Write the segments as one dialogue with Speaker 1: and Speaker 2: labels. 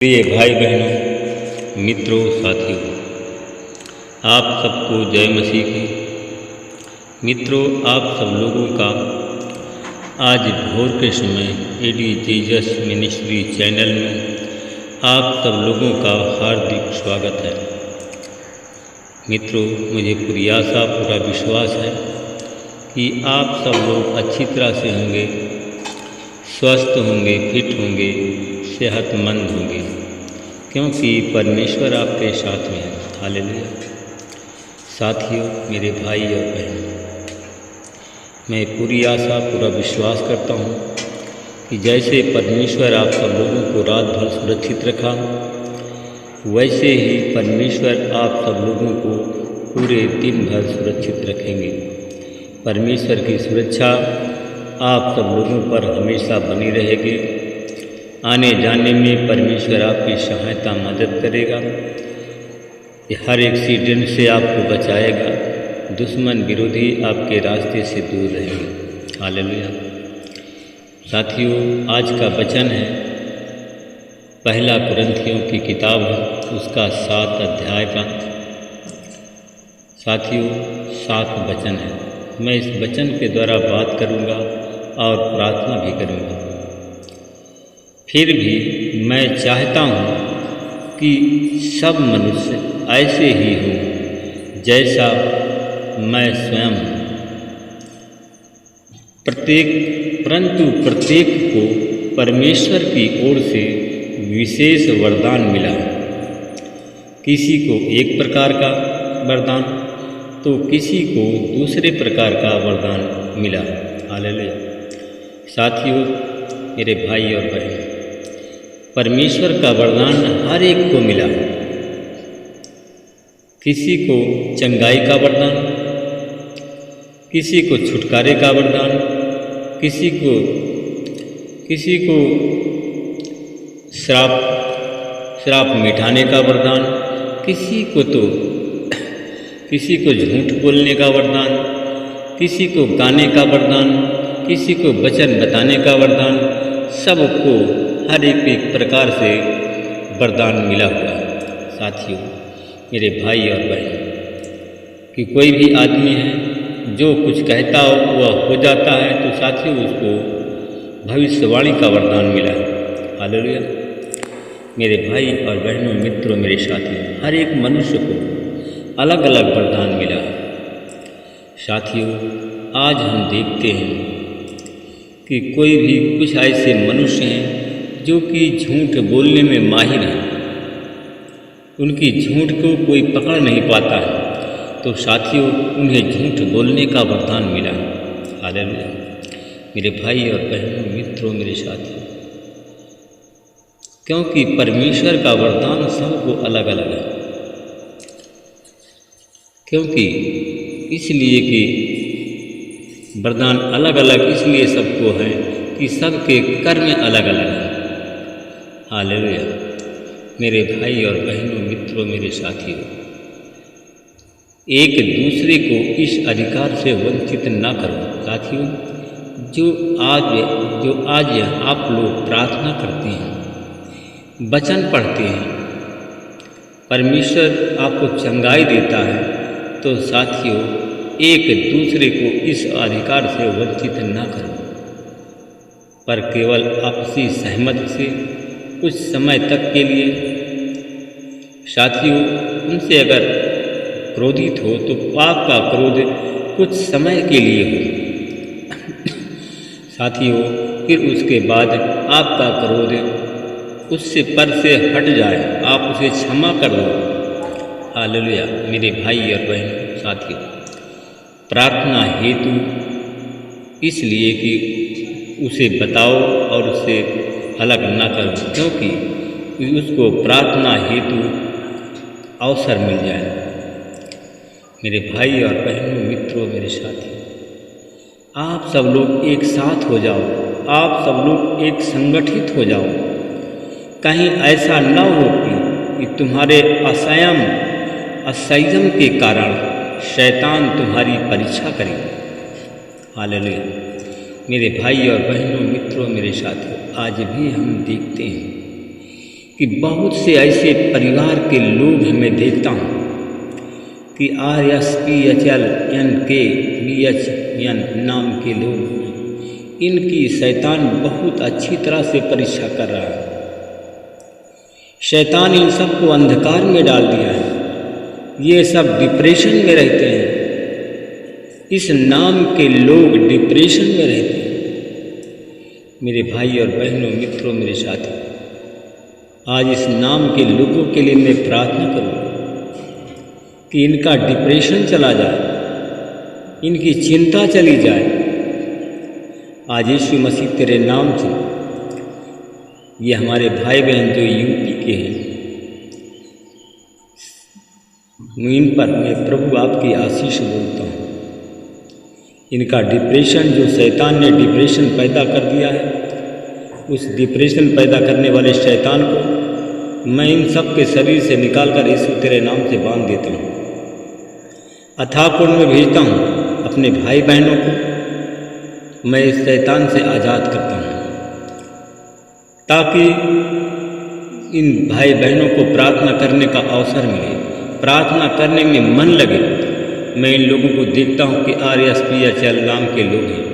Speaker 1: प्रिय भाई बहनों, मित्रों, साथियों, आप सबको जय मसीह की। मित्रों, आप सब लोगों का आज भोर के समय एडी जीसस मिनिस्ट्री चैनल में आप सब लोगों का हार्दिक स्वागत है। मित्रों, मुझे पूरी आशा, पूरा विश्वास है कि आप सब लोग अच्छी तरह से होंगे, स्वस्थ होंगे, फिट होंगे, सेहतमंद होंगे, क्योंकि परमेश्वर आपके साथ में है। हालेलुया। साथियों, मेरे भाई और बहन, मैं पूरी आशा, पूरा विश्वास करता हूँ कि जैसे परमेश्वर आप सब लोगों को रात भर सुरक्षित रखा, वैसे ही परमेश्वर आप सब लोगों को पूरे दिन भर सुरक्षित रखेंगे। परमेश्वर की सुरक्षा आप सब लोगों पर हमेशा बनी रहेगी। आने जाने में परमेश्वर आपकी सहायता मदद करेगा। हर एक्सीडेंट से आपको बचाएगा। दुश्मन विरोधी आपके रास्ते से दूर रहेंगे। हालेलुया। साथियों, आज का वचन है पहला कुरिन्थियों की किताब है, उसका 7 अध्याय का। साथियों, 7 वचन है। मैं इस वचन के द्वारा बात करूंगा और प्रार्थना भी करूंगा। फिर भी मैं चाहता हूँ कि सब मनुष्य ऐसे ही हों जैसा मैं स्वयं हूँ। परंतु प्रत्येक को परमेश्वर की ओर से विशेष वरदान मिला। किसी को एक प्रकार का वरदान तो किसी को दूसरे प्रकार का वरदान मिला। हालेलुया। साथियों, मेरे भाई और बहन, परमेश्वर का वरदान हर एक को मिला। किसी को चंगाई का वरदान, किसी को छुटकारे का वरदान, किसी को श्राप मिटाने का वरदान, किसी को झूठ बोलने का वरदान, किसी को गाने का वरदान, किसी को वचन बताने का वरदान। सबको हर एक प्रकार से वरदान मिला हुआ। साथियों, मेरे भाई और बहन, कि कोई भी आदमी है जो कुछ कहता हो वह हो जाता है, तो साथियों उसको भविष्यवाणी का वरदान मिला है। हालेलुया। मेरे भाई और बहनों, मित्रों, मेरे साथियों, हर एक मनुष्य को अलग अलग वरदान मिला है। साथियों, आज हम देखते हैं कि कोई भी कुछ ऐसे मनुष्य हैं जो कि झूठ बोलने में माहिर हैं। उनकी झूठ को कोई पकड़ नहीं पाता है, तो साथियों उन्हें झूठ बोलने का वरदान मिला। हालेलुया। मेरे भाई और बहनों, मित्रों, मेरे साथियों, क्योंकि परमेश्वर का वरदान सबको अलग अलग है। क्योंकि इसलिए कि वरदान अलग अलग इसलिए सबको है कि सबके कर्म अलग अलग हैं। हालेलुया। मेरे भाई और बहनों, मित्रों, मेरे साथियों, एक दूसरे को इस अधिकार से वंचित न करो। साथियों, जो आज आप लोग प्रार्थना करते हैं, वचन पढ़ते हैं, परमेश्वर आपको चंगाई देता है, तो साथियों एक दूसरे को इस अधिकार से वंचित न करो, पर केवल आपसी सहमति से कुछ समय तक के लिए। साथियों, उनसे अगर क्रोधित हो तो पाप का क्रोध कुछ समय के लिए हो। साथियों, फिर उसके बाद आपका क्रोध उससे पर से हट जाए, आप उसे क्षमा कर दो। हालेलुया। मेरे भाई और बहन, साथियों, प्रार्थना हेतु इसलिए कि उसे बताओ और उसे अलग न करो, क्योंकि उसको प्रार्थना हेतु अवसर मिल जाए। मेरे भाई और बहनों, मित्रों, मेरे साथियों, आप सब लोग एक साथ हो जाओ, आप सब लोग एक संगठित हो जाओ। कहीं ऐसा न हो कि तुम्हारे असंयम के कारण शैतान तुम्हारी परीक्षा करे। हालेलुया। मेरे भाई और बहनों, मित्रों, मेरे साथियों, आज भी हम देखते हैं कि बहुत से ऐसे परिवार के लोग हैं, मैं देखता हूँ कि RSPHLNKBHN नाम के लोग, इनकी शैतान बहुत अच्छी तरह से परीक्षा कर रहा है। शैतान इन सबको अंधकार में डाल दिया है, ये सब डिप्रेशन में रहते हैं। इस नाम के लोग डिप्रेशन में रहते हैं। मेरे भाई और बहनों, मित्रों, मेरे साथी, आज इस नाम के लोगों के लिए मैं प्रार्थना करूँ कि इनका डिप्रेशन चला जाए, इनकी चिंता चली जाए। आज यीशु मसीह तेरे नाम से ये हमारे भाई बहन जो यूपी के हैं, इन पर मैं प्रभु आपकी आशीष बोलता हूँ। इनका डिप्रेशन, जो शैतान ने डिप्रेशन पैदा कर दिया है, उस डिप्रेशन पैदा करने वाले शैतान को मैं इन सब के शरीर से निकालकर यीशु तेरे नाम से बांध देता हूँ। अथाह कुंड में भेजता हूँ अपने भाई बहनों को, मैं इस शैतान से आज़ाद करता हूँ, ताकि इन भाई बहनों को प्रार्थना करने का अवसर मिले, प्रार्थना करने में मन लगे। मैं इन लोगों को देखता हूँ कि RSPHL नाम के लोग हैं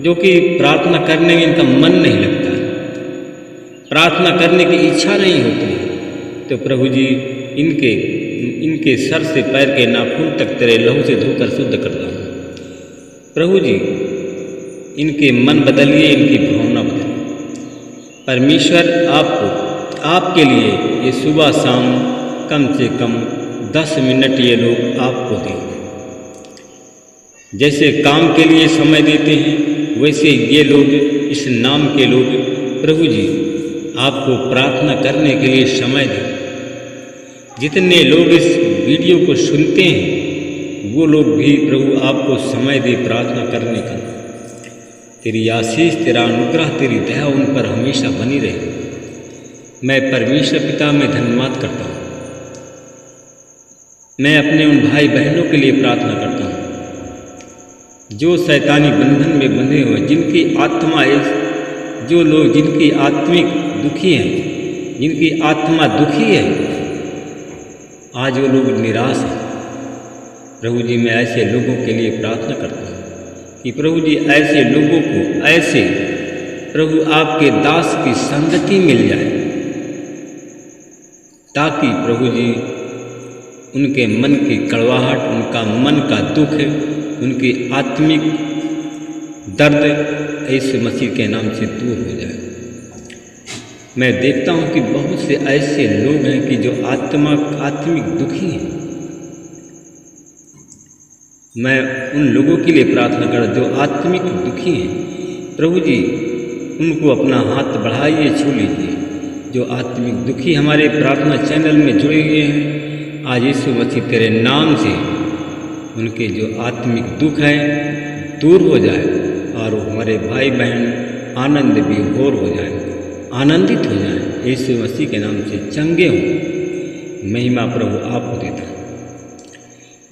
Speaker 1: जो कि प्रार्थना करने में इनका मन नहीं लगता है, प्रार्थना करने की इच्छा नहीं होती है। तो प्रभु जी इनके सर से पैर के नाखून तक तेरे लहू से धोकर शुद्ध करता हूँ। प्रभु जी इनके मन बदलिए, इनकी भावना बदलिए। परमेश्वर आपके लिए ये सुबह शाम कम से कम 10 मिनट ये लोग आपको दें। जैसे काम के लिए समय देते हैं, वैसे ये लोग, इस नाम के लोग, प्रभु जी आपको प्रार्थना करने के लिए समय दें। जितने लोग इस वीडियो को सुनते हैं, वो लोग भी प्रभु आपको समय दे प्रार्थना करने का। तेरी आशीष, तेरा अनुग्रह, तेरी दया उन पर हमेशा बनी रहे। मैं परमेश्वर पिता में धन्यवाद करता हूँ। मैं अपने उन भाई बहनों के लिए प्रार्थना करता हूँ जो शैतानी बंधन में बंधे हुए, जिनकी आत्मा जो लोग जिनकी आत्मिक दुखी हैं, जिनकी आत्मा दुखी है, आज वो लोग निराश हैं। प्रभु जी मैं ऐसे लोगों के लिए प्रार्थना करता हूँ कि प्रभु जी ऐसे लोगों को, ऐसे प्रभु आपके दास की संगति मिल जाए, ताकि प्रभु जी उनके मन की कड़वाहट, उनका मन का दुख, उनकी आत्मिक दर्द यीशु मसीह के नाम से दूर हो जाए। मैं देखता हूँ कि बहुत से ऐसे लोग हैं कि जो आत्मिक दुखी हैं। मैं उन लोगों के लिए प्रार्थना कर जो आत्मिक दुखी हैं, प्रभु जी उनको अपना हाथ बढ़ाइए, छू लीजिए। जो आत्मिक दुखी हमारे प्रार्थना चैनल में जुड़े हुए हैं, आज यीशु मसीह तेरे नाम से उनके जो आत्मिक दुख है दूर हो जाए, और वो हमारे भाई बहन आनंद विभोर हो जाए, आनंदित हो जाए, यीशु मसीह के नाम से चंगे हों। महिमा प्रभु आपको देता हूँ।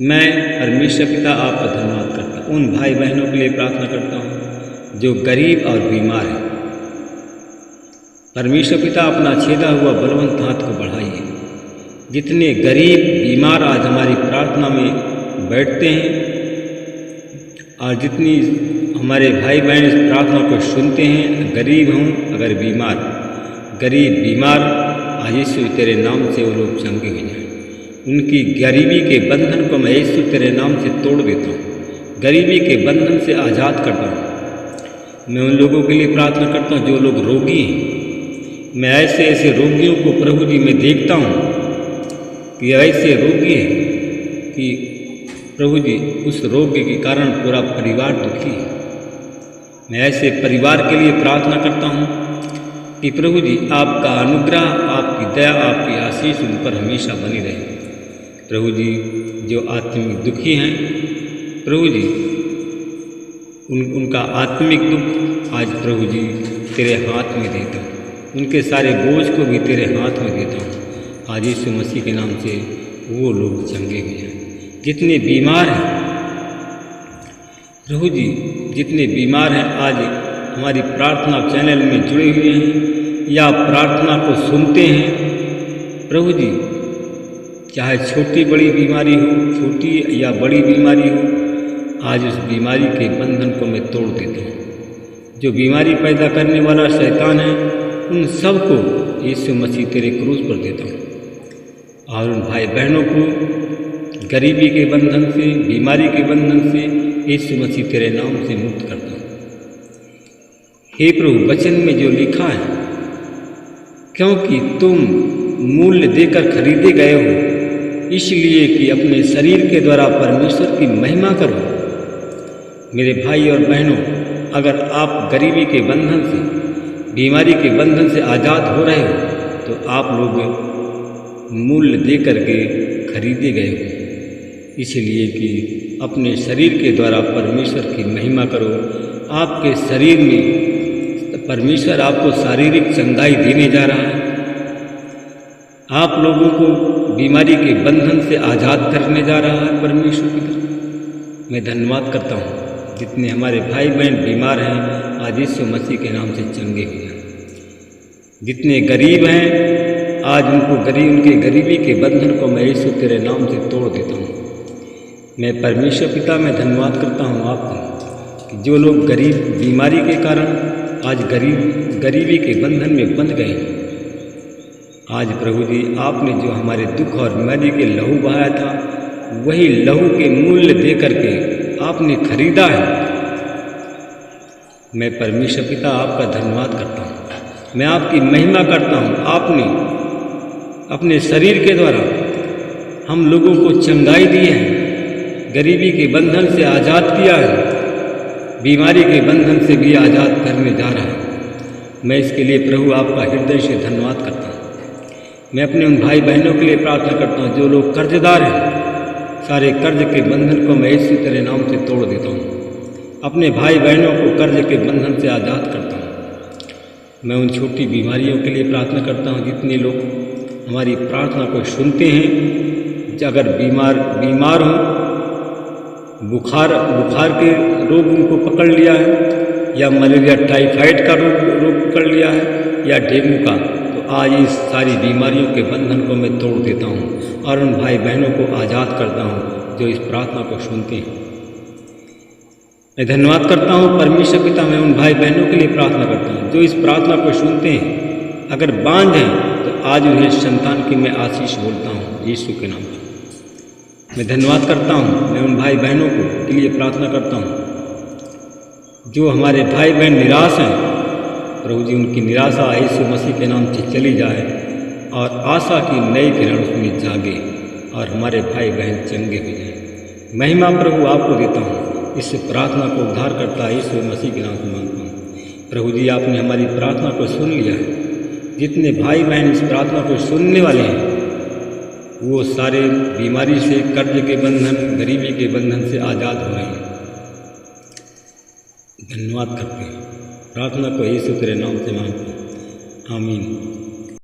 Speaker 1: मैं परमेश्वर पिता आपका धन्यवाद करता हूँ। उन भाई बहनों के लिए प्रार्थना करता हूँ जो गरीब और बीमार हैं। परमेश्वर पिता अपना छेदा हुआ बलवंत हाथ को बढ़ाइए। जितने गरीब बीमार आज हमारी प्रार्थना में बैठते हैं, और जितनी हमारे भाई बहन इस प्रार्थना को सुनते हैं, गरीब हों अगर बीमार, गरीब बीमार, आज यीशु तेरे नाम से वो लोग चंगे हो जाएं। उनकी गरीबी के बंधन को मैं यीशु तेरे नाम से तोड़ देता हूँ, गरीबी के बंधन से आज़ाद करता हूँ। मैं उन लोगों के लिए प्रार्थना करता हूँ जो लोग रोगी हैं। मैं ऐसे रोगियों को प्रभु जी मैं देखता हूँ कि ऐसे रोगी हैं कि प्रभु जी उस रोग के कारण पूरा परिवार दुखी है। मैं ऐसे परिवार के लिए प्रार्थना करता हूँ कि प्रभु जी आपका अनुग्रह, आपकी दया, आपकी आशीष उन पर हमेशा बनी रहे। प्रभु जी जो आत्मिक दुखी हैं, प्रभु जी उनका आत्मिक दुख आज प्रभु जी तेरे हाथ में देता हूँ। उनके सारे बोझ को भी तेरे हाथ में देता हूँ। आज यीशु मसीह के नाम से वो लोग चंगे हो जाएं। जितने बीमार हैं प्रभु जी, जितने बीमार हैं आज हमारी प्रार्थना चैनल में जुड़े हुए हैं या प्रार्थना को सुनते हैं, प्रभु जी चाहे छोटी बड़ी बीमारी हो, छोटी या बड़ी बीमारी हो, आज उस बीमारी के बंधन को मैं तोड़ देता हूँ। जो बीमारी पैदा करने वाला शैतान है उन सब को यीशु मसीह तेरे क्रूस पर देता हूँ, और उन भाई बहनों को गरीबी के बंधन से, बीमारी के बंधन से यीशु मसीह तेरे नाम से मुक्त करता हूँ। हे प्रभु, वचन में जो लिखा है, क्योंकि तुम मूल्य देकर खरीदे गए हो, इसलिए कि अपने शरीर के द्वारा परमेश्वर की महिमा करो। मेरे भाई और बहनों, अगर आप गरीबी के बंधन से, बीमारी के बंधन से आज़ाद हो रहे हो, तो आप लोग मूल्य दे करके खरीदे गए हो, इसलिए कि अपने शरीर के द्वारा परमेश्वर की महिमा करो। आपके शरीर में परमेश्वर आपको शारीरिक चंगाई देने जा रहा है, आप लोगों को बीमारी के बंधन से आज़ाद करने जा रहा है परमेश्वर की तरफ। मैं धन्यवाद करता हूँ जितने हमारे भाई बहन बीमार हैं, आज यीशु मसीह के नाम से चंगे हुए हैं। जितने गरीब हैं, आज उनके गरीबी के बंधन को मैं यीशु तेरे नाम से तोड़ देता हूँ। मैं परमेश्वर पिता में धन्यवाद करता हूँ आपको कि जो लोग गरीब बीमारी के कारण आज गरीबी के बंधन में बंध गए हैं, आज प्रभु जी आपने जो हमारे दुख और बीमारी के लहू बहाया था, वही लहू के मूल्य दे करके आपने खरीदा है। मैं परमेश्वर पिता आपका धन्यवाद करता हूँ, मैं आपकी महिमा करता हूँ। आपने अपने शरीर के द्वारा हम लोगों को चंगाई दी है, गरीबी के बंधन से आज़ाद किया है, बीमारी के बंधन से भी आज़ाद करने जा रहा है। मैं इसके लिए प्रभु आपका हृदय से धन्यवाद करता हूँ। मैं अपने उन भाई बहनों के लिए प्रार्थना करता हूँ जो लोग कर्जदार हैं, सारे कर्ज के बंधन को मैं इसी तेरे नाम से तोड़ देता हूँ। अपने भाई बहनों को कर्ज के बंधन से आज़ाद करता हूँ। मैं उन छोटी बीमारियों के लिए प्रार्थना करता हूँ, जितने लोग हमारी प्रार्थना को सुनते हैं, अगर बीमार हों, बुखार के रोग उनको पकड़ लिया है, या मलेरिया टाइफाइड का रोग पकड़ लिया है, या डेंगू का, तो आज इस सारी बीमारियों के बंधन को मैं तोड़ देता हूँ और उन भाई बहनों को आज़ाद करता हूँ जो इस प्रार्थना को सुनते हैं। मैं धन्यवाद करता हूँ परमेश्वर पिता, मैं उन भाई बहनों के लिए प्रार्थना करता हूँ जो इस प्रार्थना को सुनते हैं। अगर बांझ हैं तो आज उन्हें संतान की मैं आशीष बोलता हूँ यीशु के नाम में। मैं धन्यवाद करता हूँ, मैं उन भाई बहनों के लिए प्रार्थना करता हूँ जो हमारे भाई बहन निराश हैं, प्रभु जी उनकी निराशा यीशु मसीह के नाम से चली जाए और आशा की नई किरण उसमें जागे और हमारे भाई बहन चंगे हो जाए। महिमा प्रभु आपको देता हूँ, इस प्रार्थना को उद्धार करता यीशु मसीह के नाम से मांगता हूँ। प्रभु जी आपने हमारी प्रार्थना को सुन लिया है। जितने भाई बहन इस प्रार्थना को सुनने वाले हैं, वो सारे बीमारी से, कर्ज के बंधन, गरीबी के बंधन से आज़ाद हो रहे हैं। धन्यवाद करते हैं, प्रार्थना को यीशु तेरे नाम से मांगते हैं, आमीन।